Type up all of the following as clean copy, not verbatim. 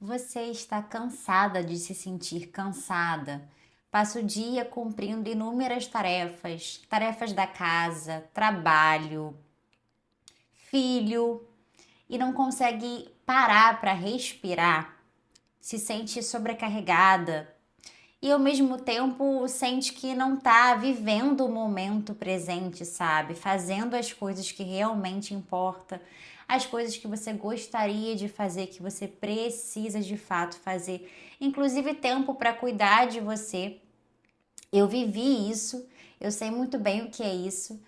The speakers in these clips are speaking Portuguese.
Você está cansada de se sentir cansada? Passa o dia cumprindo inúmeras tarefas, tarefas da casa, trabalho, filho, e não consegue parar para respirar, se sente sobrecarregada e ao mesmo tempo sente que não está vivendo o momento presente, sabe? Fazendo as coisas que realmente importam, as coisas que você gostaria de fazer, que você precisa de fato fazer, inclusive tempo para cuidar de você. Eu vivi isso, eu sei muito bem o que é isso.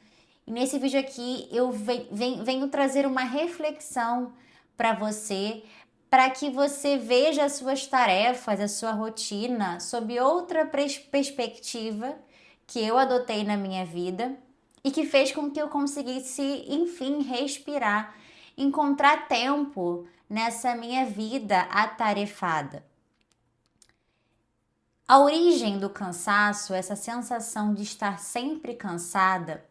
E nesse vídeo aqui eu venho trazer uma reflexão para você, para que você veja as suas tarefas, a sua rotina sob outra perspectiva que eu adotei na minha vida e que fez com que eu conseguisse, enfim, respirar, encontrar tempo nessa minha vida atarefada. A origem do cansaço, essa sensação de estar sempre cansada,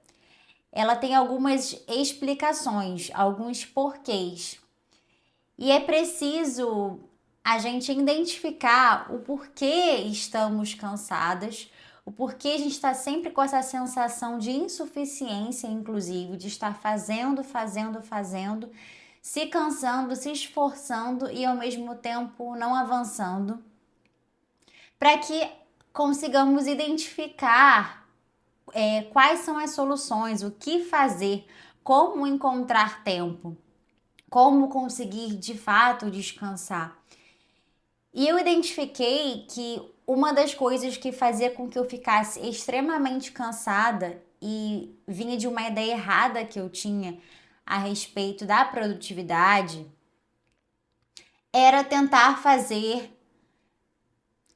ela tem algumas explicações, alguns porquês. E é preciso a gente identificar o porquê estamos cansadas, o porquê a gente está sempre com essa sensação de insuficiência, inclusive, de estar fazendo, se cansando, se esforçando e ao mesmo tempo não avançando, para que consigamos identificar quais são as soluções, o que fazer, como encontrar tempo, como conseguir de fato descansar. E eu identifiquei que uma das coisas que fazia com que eu ficasse extremamente cansada e vinha de uma ideia errada que eu tinha a respeito da produtividade era tentar fazer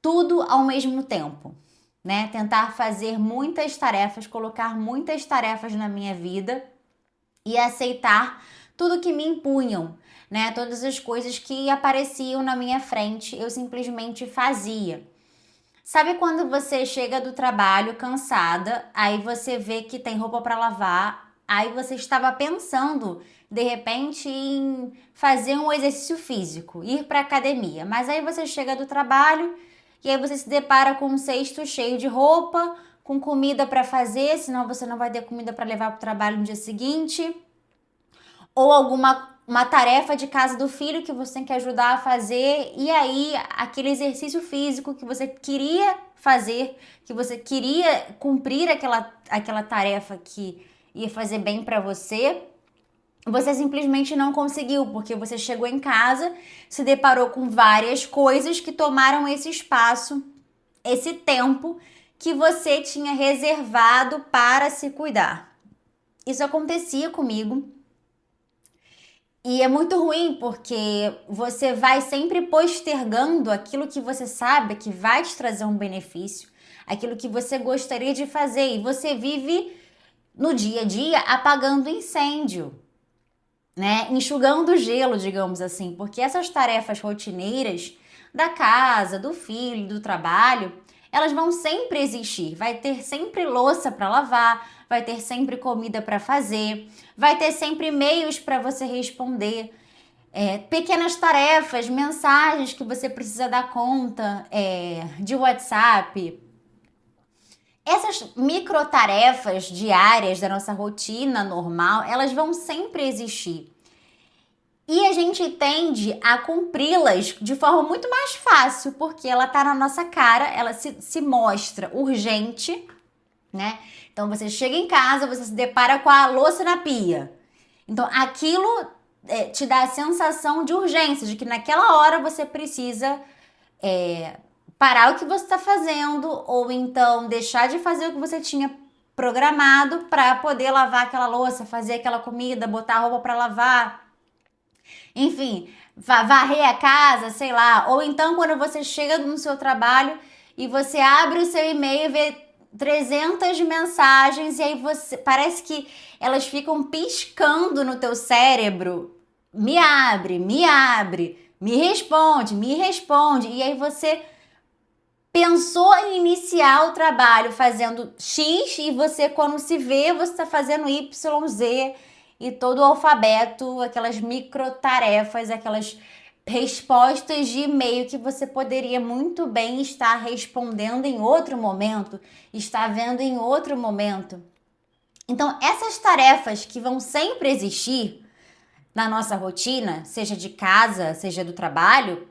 tudo ao mesmo tempo, né? Tentar fazer muitas tarefas, colocar muitas tarefas na minha vida e aceitar tudo que me impunham, né? Todas as coisas que apareciam na minha frente, eu simplesmente fazia. Sabe quando você chega do trabalho cansada, aí você vê que tem roupa para lavar, aí você estava pensando de repente em fazer um exercício físico, ir para academia, mas aí você chega do trabalho e aí você se depara com um cesto cheio de roupa, com comida para fazer, senão você não vai ter comida para levar para o trabalho no dia seguinte, ou alguma uma tarefa de casa do filho que você tem que ajudar a fazer, e aí aquele exercício físico que você queria fazer, que você queria cumprir aquela tarefa que ia fazer bem para você, você simplesmente não conseguiu, porque você chegou em casa, se deparou com várias coisas que tomaram esse espaço, esse tempo que você tinha reservado para se cuidar. Isso acontecia comigo. E é muito ruim porque você vai sempre postergando aquilo que você sabe que vai te trazer um benefício, aquilo que você gostaria de fazer, e você vive no dia a dia apagando incêndio, né? Enxugando gelo, digamos assim, porque essas tarefas rotineiras da casa, do filho, do trabalho, elas vão sempre existir. Vai ter sempre louça para lavar, vai ter sempre comida para fazer, vai ter sempre e-mails para você responder, pequenas tarefas, mensagens que você precisa dar conta, de WhatsApp. Essas micro tarefas diárias da nossa rotina normal, elas vão sempre existir. E a gente tende a cumpri-las de forma muito mais fácil, porque ela tá na nossa cara, ela se mostra urgente, né? Então você chega em casa, você se depara com a louça na pia. Então aquilo te dá a sensação de urgência, de que naquela hora você precisa parar o que você está fazendo, ou então deixar de fazer o que você tinha programado para poder lavar aquela louça, fazer aquela comida, botar a roupa para lavar. Enfim, varrer a casa, sei lá. Ou então quando você chega no seu trabalho e você abre o seu e-mail e vê 300 mensagens, e aí você parece que elas ficam piscando no teu cérebro. Me abre, me responde. E aí você pensou em iniciar o trabalho fazendo X e você, quando se vê, você está fazendo Y, Z, e todo o alfabeto, aquelas micro tarefas, aquelas respostas de e-mail que você poderia muito bem estar respondendo em outro momento, estar vendo em outro momento. Então, essas tarefas que vão sempre existir na nossa rotina, seja de casa, seja do trabalho,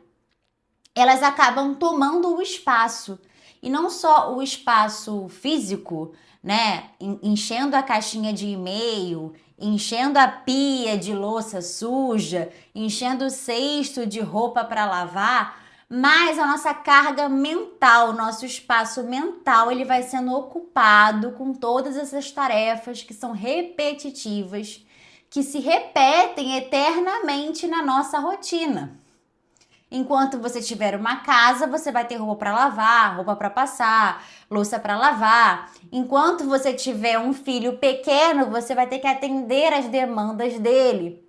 elas acabam tomando o espaço. E não só o espaço físico, né? Enchendo a caixinha de e-mail, enchendo a pia de louça suja, enchendo o cesto de roupa para lavar, mas a nossa carga mental, nosso espaço mental, ele vai sendo ocupado com todas essas tarefas que são repetitivas, que se repetem eternamente na nossa rotina. Enquanto você tiver uma casa, você vai ter roupa para lavar, roupa para passar, louça para lavar. Enquanto você tiver um filho pequeno, você vai ter que atender às demandas dele,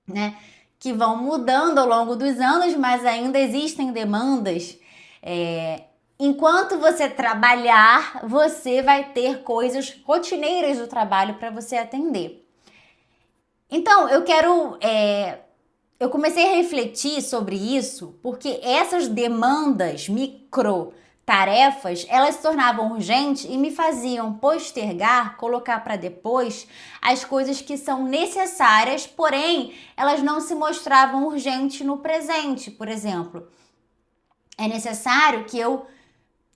né? Que vão mudando ao longo dos anos, mas ainda existem demandas. Enquanto você trabalhar, você vai ter coisas rotineiras do trabalho para você atender. Então, eu comecei a refletir sobre isso porque essas demandas, micro tarefas, elas se tornavam urgentes e me faziam postergar, colocar para depois as coisas que são necessárias, porém elas não se mostravam urgentes no presente. Por exemplo, é necessário que eu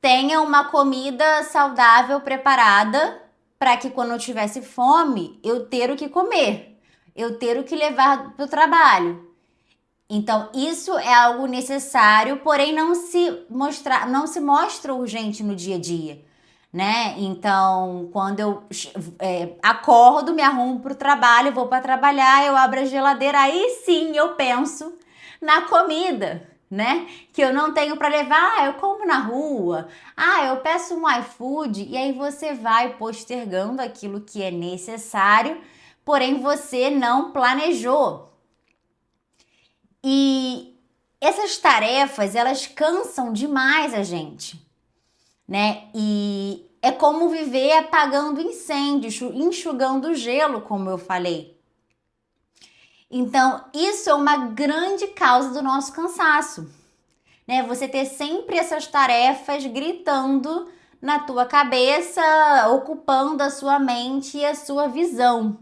tenha uma comida saudável preparada para que quando eu tivesse fome, eu ter o que comer, eu ter o que levar para o trabalho. Então, isso é algo necessário, porém não se mostra urgente no dia a dia, né? Então, quando eu acordo, me arrumo para o trabalho, vou para trabalhar, eu abro a geladeira, aí sim eu penso na comida, né? Que eu não tenho para levar, eu como na rua, eu peço um iFood, e aí você vai postergando aquilo que é necessário, porém você não planejou. E essas tarefas, elas cansam demais a gente, né? E é como viver apagando incêndios, enxugando gelo, como eu falei. Então, isso é uma grande causa do nosso cansaço, né? Você ter sempre essas tarefas gritando na tua cabeça, ocupando a sua mente e a sua visão.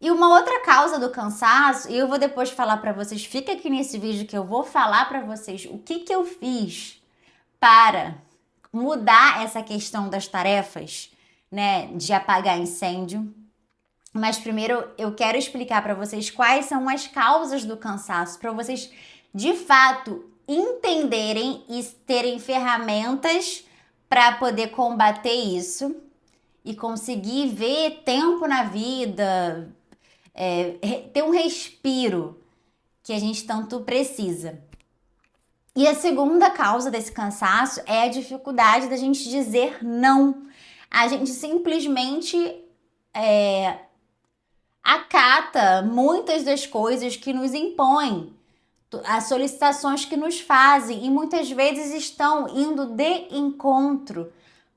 E uma outra causa do cansaço, e eu vou depois falar para vocês, fica aqui nesse vídeo que eu vou falar para vocês o que eu fiz para mudar essa questão das tarefas, né, de apagar incêndio. Mas primeiro eu quero explicar para vocês quais são as causas do cansaço, para vocês de fato entenderem e terem ferramentas para poder combater isso e conseguir ver tempo na vida, ter um respiro que a gente tanto precisa. E a segunda causa desse cansaço é a dificuldade da gente dizer não. A gente simplesmente acata muitas das coisas que nos impõem, as solicitações que nos fazem, e muitas vezes estão indo de encontro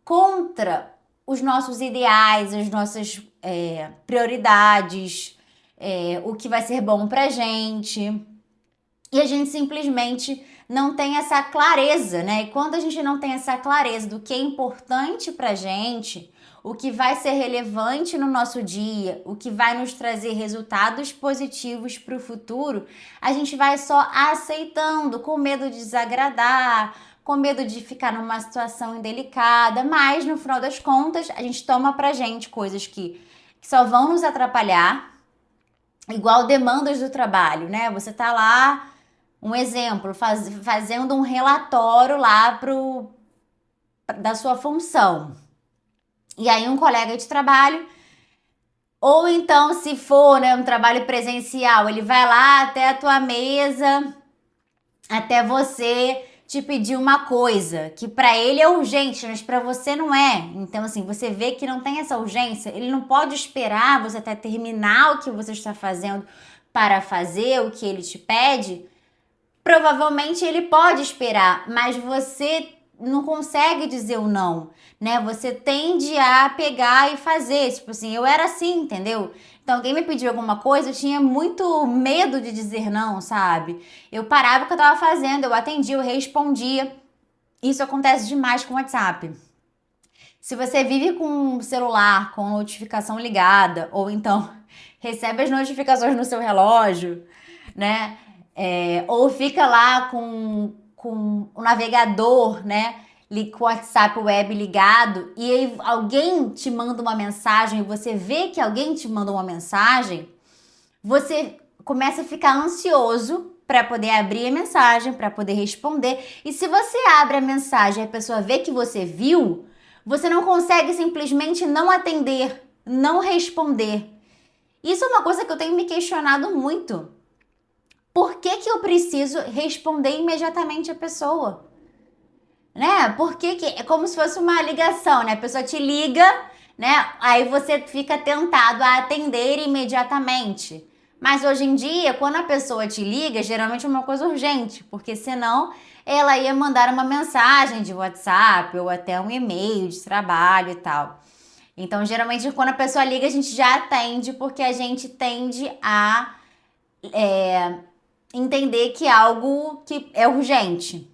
contra os nossos ideais, as nossas prioridades, o que vai ser bom pra gente. E a gente simplesmente não tem essa clareza, né? E quando a gente não tem essa clareza do que é importante pra gente, o que vai ser relevante no nosso dia, o que vai nos trazer resultados positivos para o futuro, a gente vai só aceitando, com medo de desagradar, com medo de ficar numa situação indelicada, mas no final das contas a gente toma pra gente coisas que só vão nos atrapalhar, igual demandas do trabalho, né? Você tá lá, um exemplo, fazendo um relatório lá da sua função. E aí um colega de trabalho, ou então se for, né, um trabalho presencial, ele vai lá até a tua mesa, até você te pedir uma coisa que para ele é urgente, mas para você não é. Então assim, você vê que não tem essa urgência, ele não pode esperar você até terminar o que você está fazendo para fazer o que ele te pede. Provavelmente ele pode esperar, mas você não consegue dizer o não, né? Você tende a pegar e fazer, tipo assim, eu era assim, entendeu? Então, alguém me pediu alguma coisa, eu tinha muito medo de dizer não, sabe? Eu parava o que eu tava fazendo, eu atendia, eu respondia. Isso acontece demais com o WhatsApp. Se você vive com o celular, com notificação ligada, ou então recebe as notificações no seu relógio, né? Ou fica lá com o navegador, né? Com o WhatsApp web ligado, e aí alguém te manda uma mensagem, você vê que alguém te manda uma mensagem, você começa a ficar ansioso para poder abrir a mensagem, para poder responder. E se você abre a mensagem e a pessoa vê que você viu, você não consegue simplesmente não atender, não responder. Isso é uma coisa que eu tenho me questionado muito. Por que que eu preciso responder imediatamente a pessoa? Né? Porque é como se fosse uma ligação, né? A pessoa te liga, né? Aí você fica tentado a atender imediatamente. Mas hoje em dia, quando a pessoa te liga, geralmente é uma coisa urgente, porque senão ela ia mandar uma mensagem de WhatsApp ou até um e-mail de trabalho e tal. Então, geralmente, quando a pessoa liga, a gente já atende, porque a gente tende a entender que é algo que é urgente.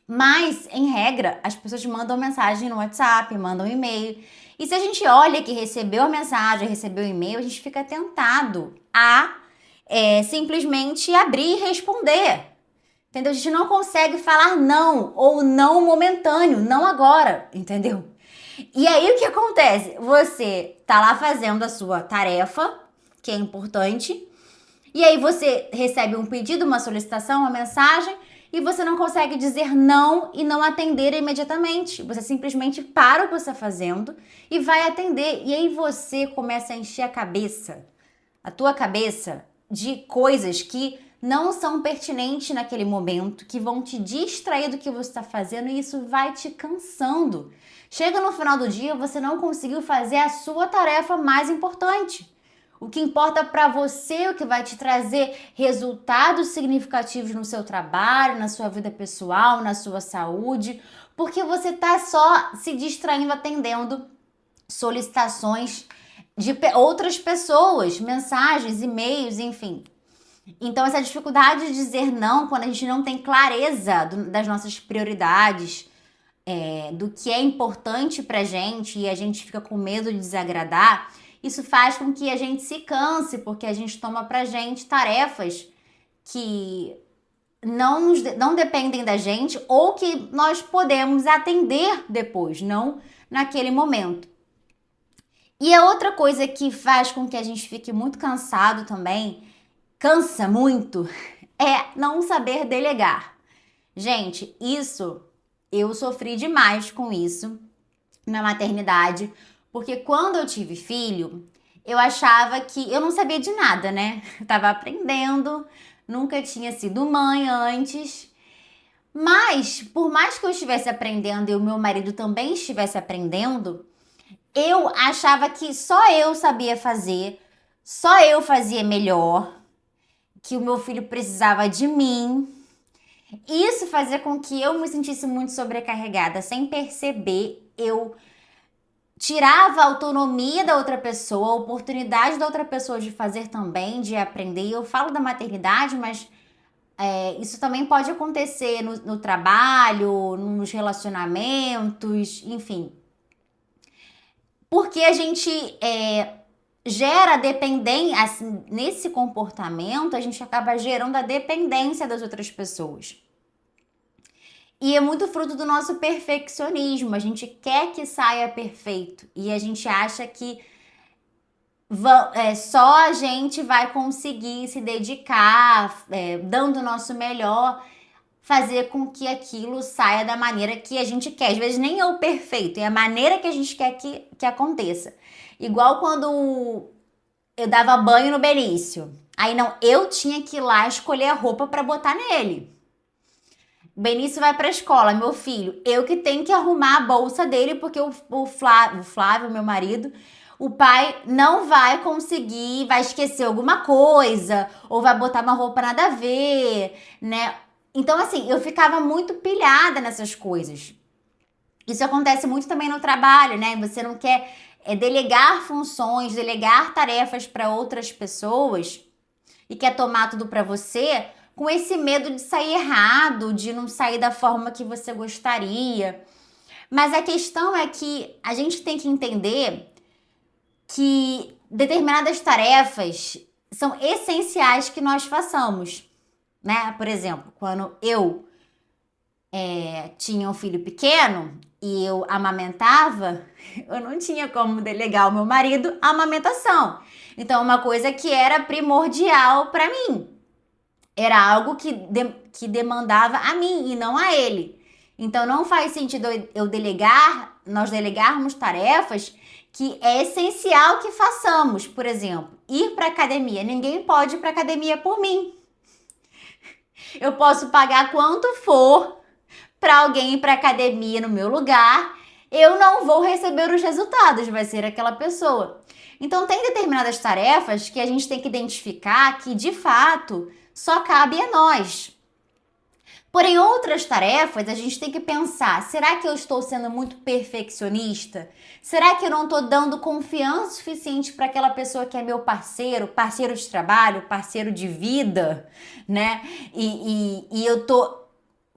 Mas, em regra, as pessoas mandam mensagem no WhatsApp, mandam e-mail. E se a gente olha que recebeu a mensagem, recebeu o e-mail, a gente fica tentado a simplesmente abrir e responder. Entendeu? A gente não consegue falar não ou não momentâneo, não agora, entendeu? E aí o que acontece? Você tá lá fazendo a sua tarefa, que é importante, e aí você recebe um pedido, uma solicitação, uma mensagem, e você não consegue dizer não e não atender imediatamente. Você simplesmente para o que você está fazendo e vai atender. E aí você começa a encher a tua cabeça, de coisas que não são pertinentes naquele momento, que vão te distrair do que você está fazendo, e isso vai te cansando. Chega no final do dia, você não conseguiu fazer a sua tarefa mais importante. O que importa para você, o que vai te trazer resultados significativos no seu trabalho, na sua vida pessoal, na sua saúde, porque você tá só se distraindo atendendo solicitações de outras pessoas, mensagens, e-mails, enfim. Então, essa dificuldade de dizer não, quando a gente não tem clareza das nossas prioridades, do que é importante pra gente e a gente fica com medo de desagradar, isso faz com que a gente se canse, porque a gente toma pra gente tarefas que não dependem da gente ou que nós podemos atender depois, não naquele momento. E a outra coisa que faz com que a gente fique muito cansado também, cansa muito, é não saber delegar. Gente, isso eu sofri demais com isso na maternidade, porque quando eu tive filho, eu achava que eu não sabia de nada, né? Eu tava aprendendo, nunca tinha sido mãe antes. Mas, por mais que eu estivesse aprendendo e o meu marido também estivesse aprendendo, eu achava que só eu sabia fazer, só eu fazia melhor, que o meu filho precisava de mim. Isso fazia com que eu me sentisse muito sobrecarregada. Sem perceber, eu tirava a autonomia da outra pessoa, a oportunidade da outra pessoa de fazer também, de aprender. Eu falo da maternidade, mas isso também pode acontecer no trabalho, nos relacionamentos, enfim. Porque a gente gera dependência, assim, nesse comportamento, a gente acaba gerando a dependência das outras pessoas. E é muito fruto do nosso perfeccionismo. A gente quer que saia perfeito e a gente acha que só a gente vai conseguir se dedicar, dando o nosso melhor, fazer com que aquilo saia da maneira que a gente quer. Às vezes nem é o perfeito, é a maneira que a gente quer que aconteça. Igual quando eu dava banho no Benício. Aí não, eu tinha que ir lá escolher a roupa para botar nele. Benício vai pra escola, meu filho. Eu que tenho que arrumar a bolsa dele, porque o Flávio, meu marido, o pai não vai conseguir, vai esquecer alguma coisa, ou vai botar uma roupa nada a ver, né? Então, assim, eu ficava muito pilhada nessas coisas. Isso acontece muito também no trabalho, né? Você não quer delegar funções, delegar tarefas para outras pessoas e quer tomar tudo para você, com esse medo de sair errado, de não sair da forma que você gostaria. Mas a questão é que a gente tem que entender que determinadas tarefas são essenciais que nós façamos, né? Por exemplo, quando eu tinha um filho pequeno e eu amamentava, eu não tinha como delegar ao meu marido a amamentação. Então, uma coisa que era primordial para mim. Era algo que demandava a mim e não a ele. Então, não faz sentido nós delegarmos tarefas que é essencial que façamos. Por exemplo, ir para academia. Ninguém pode ir para academia por mim. Eu posso pagar quanto for para alguém ir para academia no meu lugar. Eu não vou receber os resultados, vai ser aquela pessoa. Então, tem determinadas tarefas que a gente tem que identificar que, de fato, só cabe a nós. Porém, outras tarefas, a gente tem que pensar, será que eu estou sendo muito perfeccionista? Será que eu não estou dando confiança suficiente para aquela pessoa que é meu parceiro, parceiro de trabalho, parceiro de vida, né? E eu tô,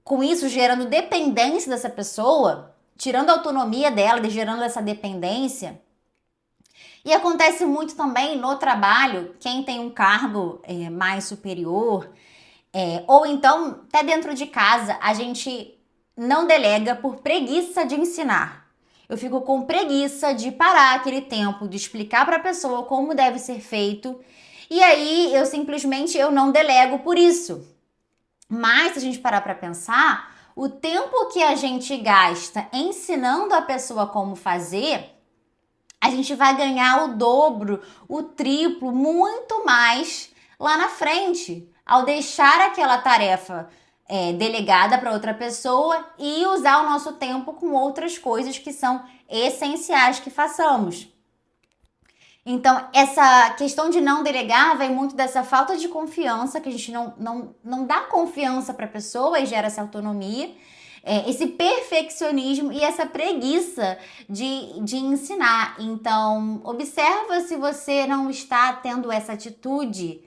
com isso, gerando dependência dessa pessoa, tirando a autonomia dela, gerando essa dependência. E acontece muito também no trabalho, quem tem um cargo mais superior, ou então até dentro de casa, a gente não delega por preguiça de ensinar. Eu fico com preguiça de parar aquele tempo, de explicar para a pessoa como deve ser feito, e aí eu não delego por isso. Mas se a gente parar para pensar, o tempo que a gente gasta ensinando a pessoa como fazer, a gente vai ganhar o dobro, o triplo, muito mais lá na frente, ao deixar aquela tarefa delegada para outra pessoa e usar o nosso tempo com outras coisas que são essenciais que façamos. Então, essa questão de não delegar vem muito dessa falta de confiança, que a gente não dá confiança para a pessoa e gera essa autonomia. Esse perfeccionismo e essa preguiça de ensinar. Então, observa se você não está tendo essa atitude,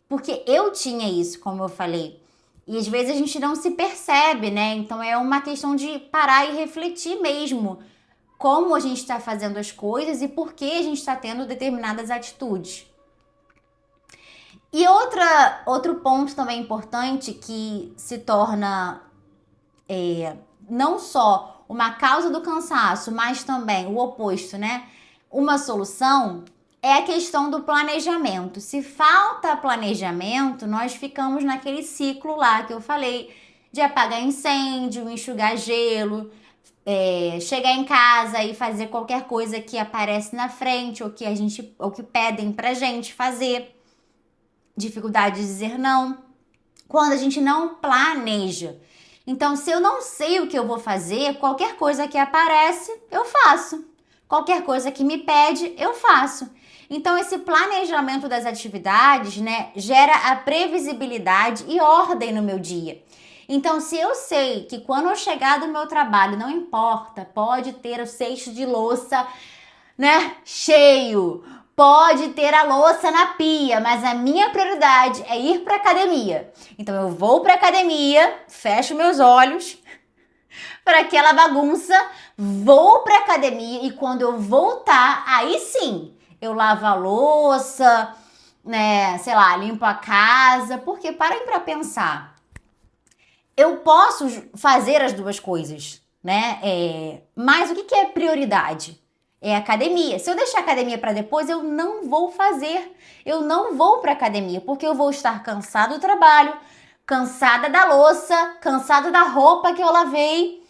porque eu tinha isso, como eu falei. E às vezes a gente não se percebe, né? Então é uma questão de parar e refletir mesmo como a gente está fazendo as coisas e por que a gente está tendo determinadas atitudes. E outro ponto também importante que se torna não só uma causa do cansaço, mas também o oposto, né? Uma solução é a questão do planejamento. Se falta planejamento, nós ficamos naquele ciclo lá que eu falei, de apagar incêndio, enxugar gelo, chegar em casa e fazer qualquer coisa que aparece na frente ou que pedem pra gente fazer. Dificuldade de dizer não. Quando a gente não planeja. Então, se eu não sei o que eu vou fazer, qualquer coisa que aparece, eu faço. Qualquer coisa que me pede, eu faço. Então, esse planejamento das atividades, né, gera a previsibilidade e ordem no meu dia. Então, se eu sei que quando eu chegar do meu trabalho, não importa, pode ter o cesto de louça, né, cheio, pode ter a louça na pia, mas a minha prioridade é ir para academia. Então eu vou para academia, fecho meus olhos para aquela bagunça, vou para academia e quando eu voltar, aí sim, eu lavo a louça, né, sei lá, limpo a casa, porque parem para pensar. Eu posso fazer as duas coisas, né? Mas o que é prioridade? É academia. Se eu deixar a academia para depois, eu não vou fazer. Eu não vou para academia, porque eu vou estar cansado do trabalho, cansada da louça, cansada da roupa que eu lavei,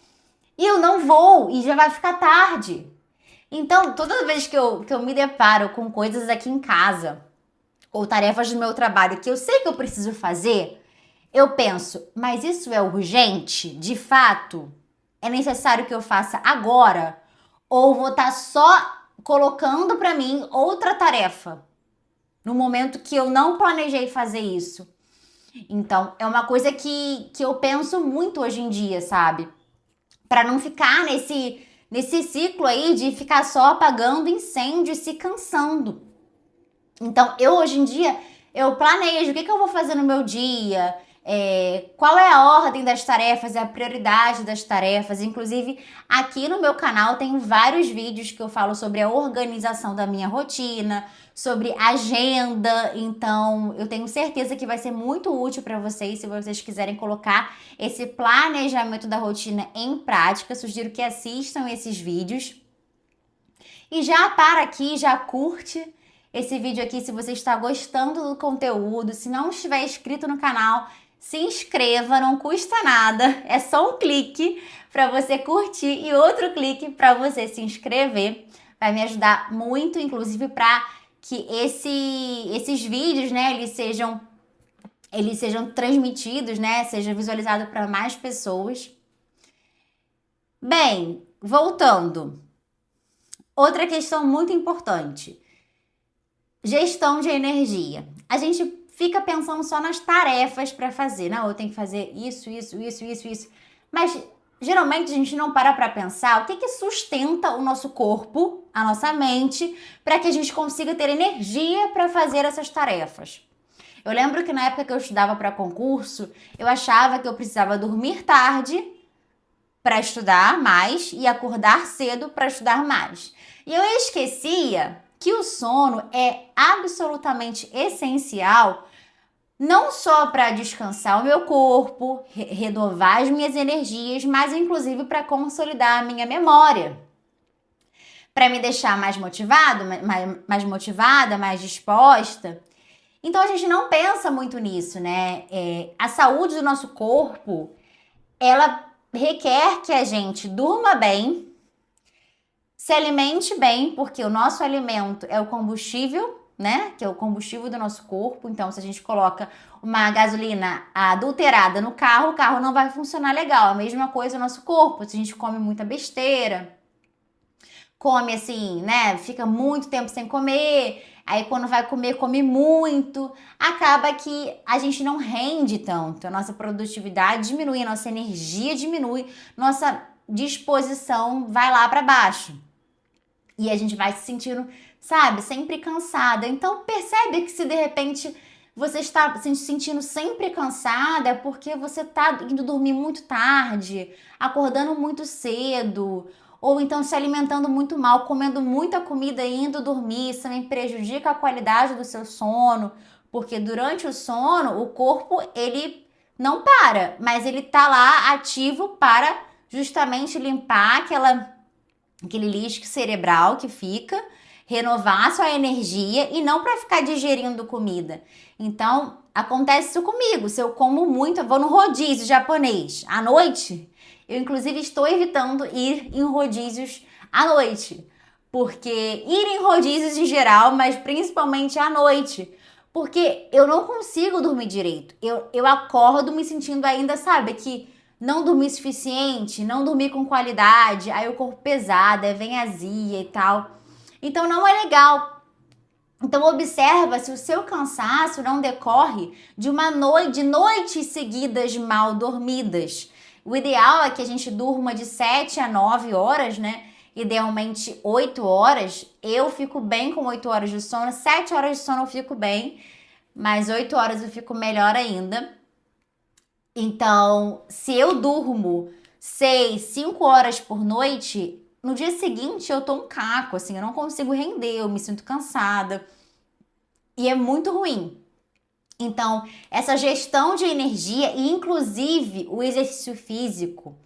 e eu não vou, e já vai ficar tarde. Então, toda vez que eu me deparo com coisas aqui em casa, ou tarefas do meu trabalho que eu sei que eu preciso fazer, eu penso, mas isso é urgente? De fato? É necessário que eu faça agora? Ou vou estar só colocando para mim outra tarefa no momento que eu não planejei fazer isso? Então, é uma coisa que eu penso muito hoje em dia, sabe? Para não ficar nesse ciclo aí de ficar só apagando incêndio e se cansando. Então, eu hoje em dia, eu planejo o que eu vou fazer no meu dia, qual é a ordem das tarefas, a prioridade das tarefas. Inclusive, aqui no meu canal tem vários vídeos que eu falo sobre a organização da minha rotina, sobre agenda. Então, eu tenho certeza que vai ser muito útil para vocês se vocês quiserem colocar esse planejamento da rotina em prática. Sugiro que assistam esses vídeos. E já para aqui, já curte esse vídeo aqui se você está gostando do conteúdo. Se não estiver inscrito no canal, se inscreva, não custa nada. É só um clique para você curtir e outro clique para você se inscrever. Vai me ajudar muito, inclusive, para que esses vídeos, né, eles sejam transmitidos, né, seja visualizado para mais pessoas. Bem, voltando. Outra questão muito importante. Gestão de energia. A gente fica pensando só nas tarefas para fazer. Não, eu tenho que fazer isso. Mas geralmente a gente não para pensar o que sustenta o nosso corpo, a nossa mente, para que a gente consiga ter energia para fazer essas tarefas. Eu lembro que na época que eu estudava para concurso, eu achava que eu precisava dormir tarde para estudar mais e acordar cedo para estudar mais. E eu esquecia que o sono é absolutamente essencial, não só para descansar o meu corpo, renovar as minhas energias, mas inclusive para consolidar a minha memória, para me deixar mais motivada, mais disposta. Então a gente não pensa muito nisso, né? A saúde do nosso corpo, ela requer que a gente durma bem, se alimente bem, porque o nosso alimento é o combustível, né? Que é o combustível do nosso corpo. Então, se a gente coloca uma gasolina adulterada no carro, o carro não vai funcionar legal. A mesma coisa no nosso corpo. Se a gente come muita besteira, come assim, né? Fica muito tempo sem comer. Aí, quando vai comer, come muito. Acaba que a gente não rende tanto. A nossa produtividade diminui, a nossa energia diminui, nossa disposição vai lá para baixo. E a gente vai se sentindo, sabe, sempre cansada. Então, percebe que se de repente você está se sentindo sempre cansada, é porque você está indo dormir muito tarde, acordando muito cedo, ou então se alimentando muito mal, comendo muita comida e indo dormir. Isso também prejudica a qualidade do seu sono, porque durante o sono, o corpo, ele não para, mas ele tá lá ativo para justamente limpar aquele lixo cerebral que fica, renovar a sua energia e não para ficar digerindo comida. Então, acontece isso comigo. Se eu como muito, eu vou no rodízio japonês à noite. Eu, inclusive, estou evitando ir em rodízios à noite. Porque ir em rodízios em geral, mas principalmente à noite. Porque eu não consigo dormir direito. Eu acordo me sentindo ainda, sabe, que não dormir suficiente, não dormir com qualidade, aí o corpo pesado, aí vem azia e tal. Então não é legal. Então observa se o seu cansaço não decorre de de noites seguidas mal dormidas. O ideal é que a gente durma de 7 a 9 horas, né? Idealmente 8 horas. Eu fico bem com 8 horas de sono, 7 horas de sono eu fico bem, mas 8 horas eu fico melhor ainda. Então, se eu durmo 6, 5 horas por noite, no dia seguinte eu tô um caco, assim, eu não consigo render, eu me sinto cansada. E é muito ruim. Então, essa gestão de energia e inclusive o exercício físico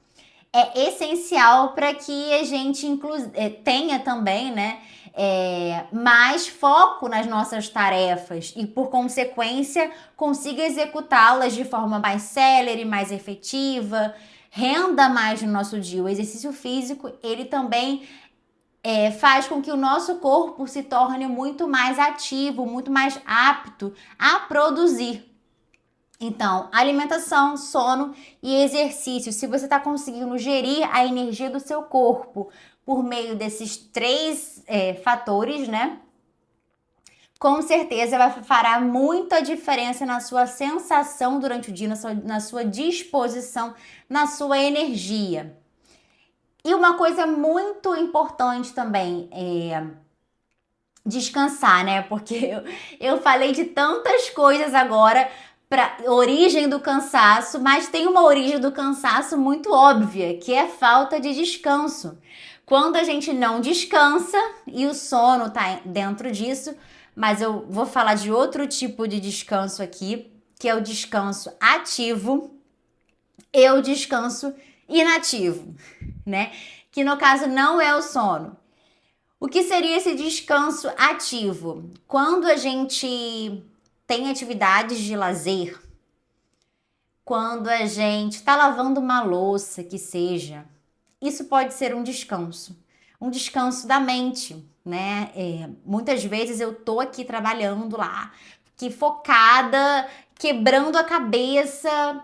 é essencial para que a gente tenha também, né, mais foco nas nossas tarefas e, por consequência, consiga executá-las de forma mais célere, mais efetiva, renda mais no nosso dia. O exercício físico, ele também faz com que o nosso corpo se torne muito mais ativo, muito mais apto a produzir. Então, alimentação, sono e exercício. Se você está conseguindo gerir a energia do seu corpo por meio desses 3 fatores, né? Com certeza fará muita diferença na sua sensação durante o dia, na sua disposição, na sua energia. E uma coisa muito importante também é descansar, né? Porque eu falei de tantas coisas agora para origem do cansaço, mas tem uma origem do cansaço muito óbvia, que é falta de descanso. Quando a gente não descansa, e o sono tá dentro disso, mas eu vou falar de outro tipo de descanso aqui, que é o descanso ativo e o descanso inativo, né? Que no caso não é o sono. O que seria esse descanso ativo? Quando a gente tem atividades de lazer, quando a gente está lavando uma louça, que seja, isso pode ser um descanso da mente, né? Muitas vezes eu tô aqui trabalhando lá, que focada, quebrando a cabeça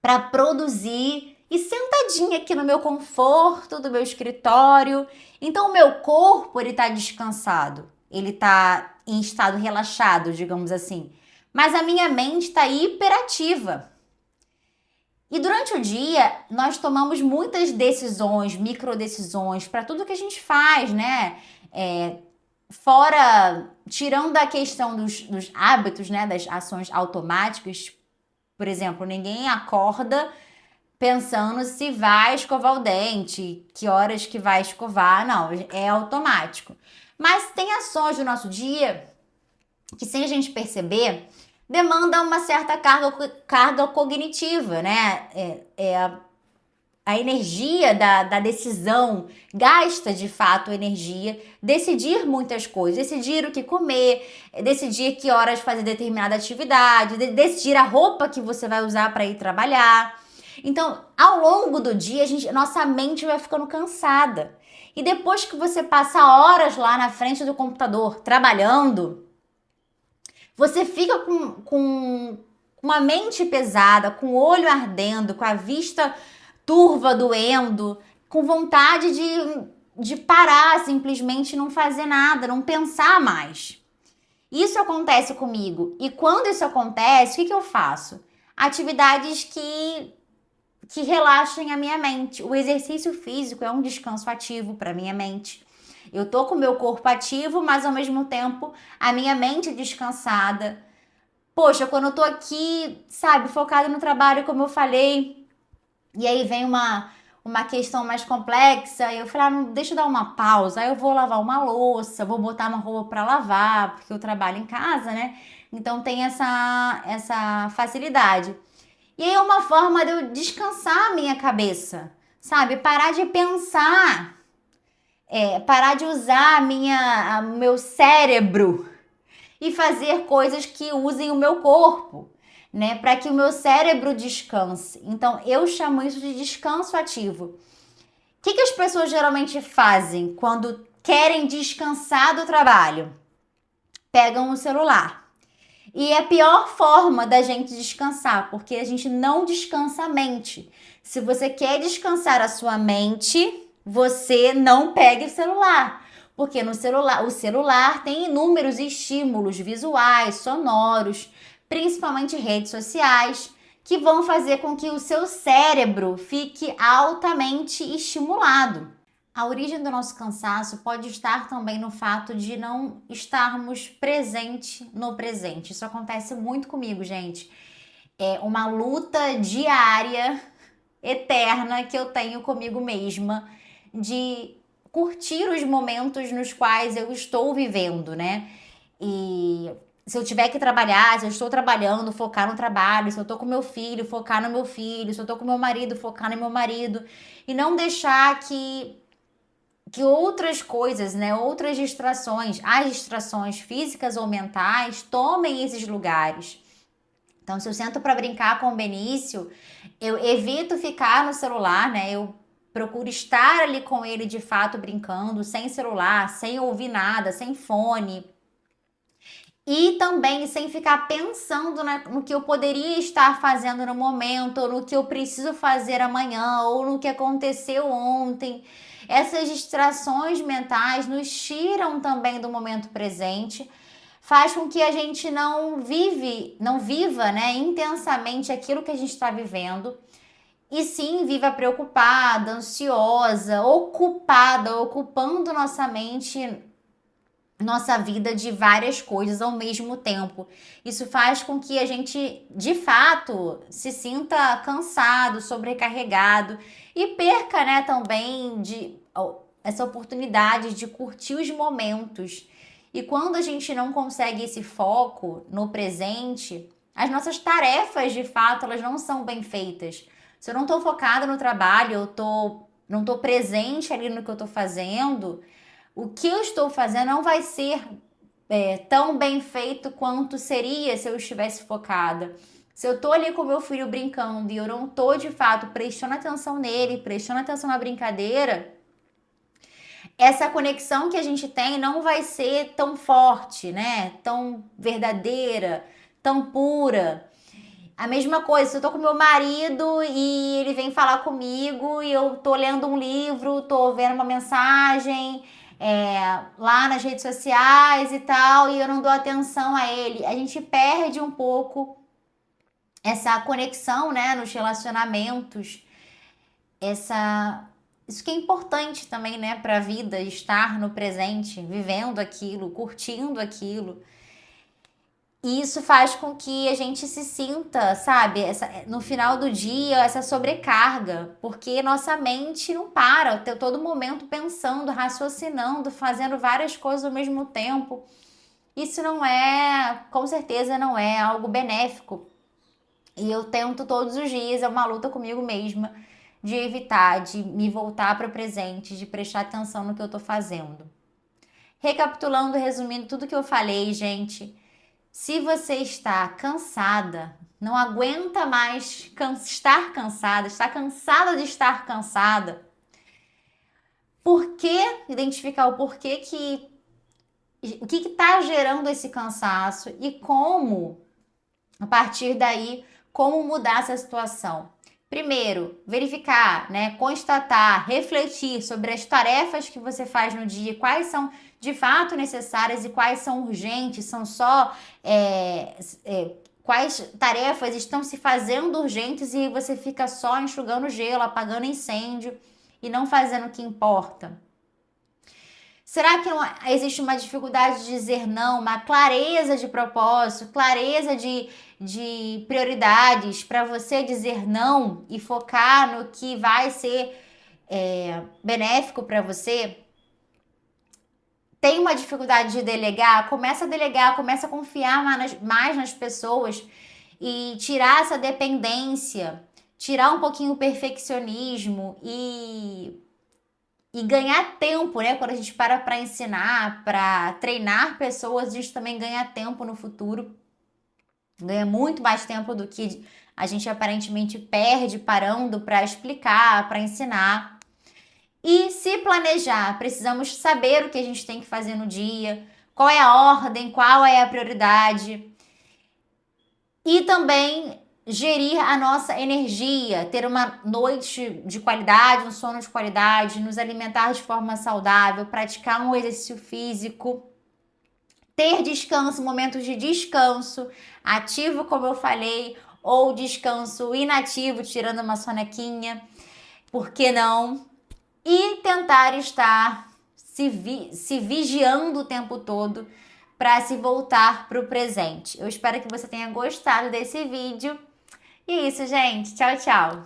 para produzir e sentadinha aqui no meu conforto do meu escritório. Então o meu corpo ele tá descansado, ele tá em estado relaxado, digamos assim. Mas a minha mente está hiperativa. E durante o dia nós tomamos muitas decisões, micro decisões para tudo que a gente faz, né? Fora, tirando a questão dos hábitos, né? Das ações automáticas, por exemplo, ninguém acorda pensando se vai escovar o dente, que horas que vai escovar, não, é automático. Mas tem ações do nosso dia que, sem a gente perceber, demandam uma certa carga cognitiva, né? A energia da decisão gasta de fato energia, decidir muitas coisas, decidir o que comer, decidir que horas fazer determinada atividade, decidir a roupa que você vai usar para ir trabalhar. Então, ao longo do dia, nossa mente vai ficando cansada. E depois que você passa horas lá na frente do computador trabalhando, você fica com uma mente pesada, com o olho ardendo, com a vista turva doendo, com vontade de parar, simplesmente não fazer nada, não pensar mais. Isso acontece comigo. E quando isso acontece, o que eu faço? Atividades que relaxem a minha mente. O exercício físico é um descanso ativo para minha mente. Eu tô com o meu corpo ativo, mas ao mesmo tempo a minha mente descansada. Poxa, quando eu tô aqui, sabe, focada no trabalho, como eu falei, e aí vem uma questão mais complexa, e eu falei, não, deixa eu dar uma pausa, aí eu vou lavar uma louça, vou botar uma roupa para lavar, porque eu trabalho em casa, né? Então tem essa facilidade. E aí é uma forma de eu descansar a minha cabeça, sabe? Parar de pensar, parar de usar o meu cérebro e fazer coisas que usem o meu corpo, né? Para que o meu cérebro descanse. Então eu chamo isso de descanso ativo. O que as pessoas geralmente fazem quando querem descansar do trabalho? Pegam o celular. E é a pior forma da gente descansar, porque a gente não descansa a mente. Se você quer descansar a sua mente, você não pegue o celular. Porque no celular, o celular tem inúmeros estímulos visuais, sonoros, principalmente redes sociais, que vão fazer com que o seu cérebro fique altamente estimulado. A origem do nosso cansaço pode estar também no fato de não estarmos presente no presente. Isso acontece muito comigo, gente. É uma luta diária, eterna, que eu tenho comigo mesma de curtir os momentos nos quais eu estou vivendo, né? E se eu tiver que trabalhar, se eu estou trabalhando, focar no trabalho, se eu estou com meu filho, focar no meu filho, se eu estou com meu marido, focar no meu marido, e não deixar que outras coisas, né, outras distrações, as distrações físicas ou mentais, tomem esses lugares. Então, se eu sento para brincar com o Benício, eu evito ficar no celular, né? Eu procuro estar ali com ele de fato brincando, sem celular, sem ouvir nada, sem fone. E também sem ficar pensando no que eu poderia estar fazendo no momento, ou no que eu preciso fazer amanhã, ou no que aconteceu ontem. Essas distrações mentais nos tiram também do momento presente, faz com que a gente não viva, né, intensamente aquilo que a gente está vivendo. e sim viva preocupada, ansiosa, ocupada, ocupando nossa mente, nossa vida de várias coisas ao mesmo tempo. Isso faz com que a gente, de fato, se sinta cansado, sobrecarregado e perca, né, também essa oportunidade de curtir os momentos. E quando a gente não consegue esse foco no presente, as nossas tarefas, de fato, elas não são bem feitas. Se eu não estou focada no trabalho, não estou presente ali no que eu estou fazendo, o que eu estou fazendo não vai ser tão bem feito quanto seria se eu estivesse focada. Se eu tô ali com meu filho brincando e eu não tô de fato prestando atenção nele, prestando atenção na brincadeira, essa conexão que a gente tem não vai ser tão forte, né? Tão verdadeira, tão pura. A mesma coisa, se eu tô com meu marido e ele vem falar comigo e eu tô lendo um livro, tô vendo uma mensagem lá nas redes sociais e tal, e eu não dou atenção a ele, a gente perde um pouco essa conexão, né, nos relacionamentos, isso que é importante também, né, para a vida, estar no presente, vivendo aquilo, curtindo aquilo. E isso faz com que a gente se sinta, sabe, no final do dia, essa sobrecarga, porque nossa mente não para, todo momento pensando, raciocinando, fazendo várias coisas ao mesmo tempo. Isso não é, com certeza não é algo benéfico. E eu tento todos os dias, é uma luta comigo mesma, de evitar, de me voltar para o presente, de prestar atenção no que eu tô fazendo. Recapitulando, resumindo tudo que eu falei, gente. Se você está cansada, não aguenta mais estar cansada, está cansada de estar cansada, por que identificar o porquê o que está gerando esse cansaço e como, a partir daí, como mudar essa situação. Primeiro, verificar, né, constatar, refletir sobre as tarefas que você faz no dia, quais são de fato necessárias e quais são urgentes, são só quais tarefas estão se fazendo urgentes e você fica só enxugando gelo, apagando incêndio e não fazendo o que importa. Será que não existe uma dificuldade de dizer não, uma clareza de propósito, clareza de prioridades para você dizer não e focar no que vai ser benéfico para você? Tem uma dificuldade de delegar? Começa a delegar, começa a confiar mais nas pessoas e tirar essa dependência, tirar um pouquinho o perfeccionismo e ganhar tempo, né? Quando a gente para ensinar, para treinar pessoas, a gente também ganha tempo no futuro. Ganha muito mais tempo do que a gente aparentemente perde parando para explicar, para ensinar. E se planejar, precisamos saber o que a gente tem que fazer no dia, qual é a ordem, qual é a prioridade. E também gerir a nossa energia, ter uma noite de qualidade, um sono de qualidade, nos alimentar de forma saudável, praticar um exercício físico, ter descanso, momentos de descanso, ativo, como eu falei, ou descanso inativo, tirando uma sonequinha, por que não? E tentar estar se vigiando o tempo todo para se voltar para o presente. Eu espero que você tenha gostado desse vídeo. E é isso, gente. Tchau, tchau.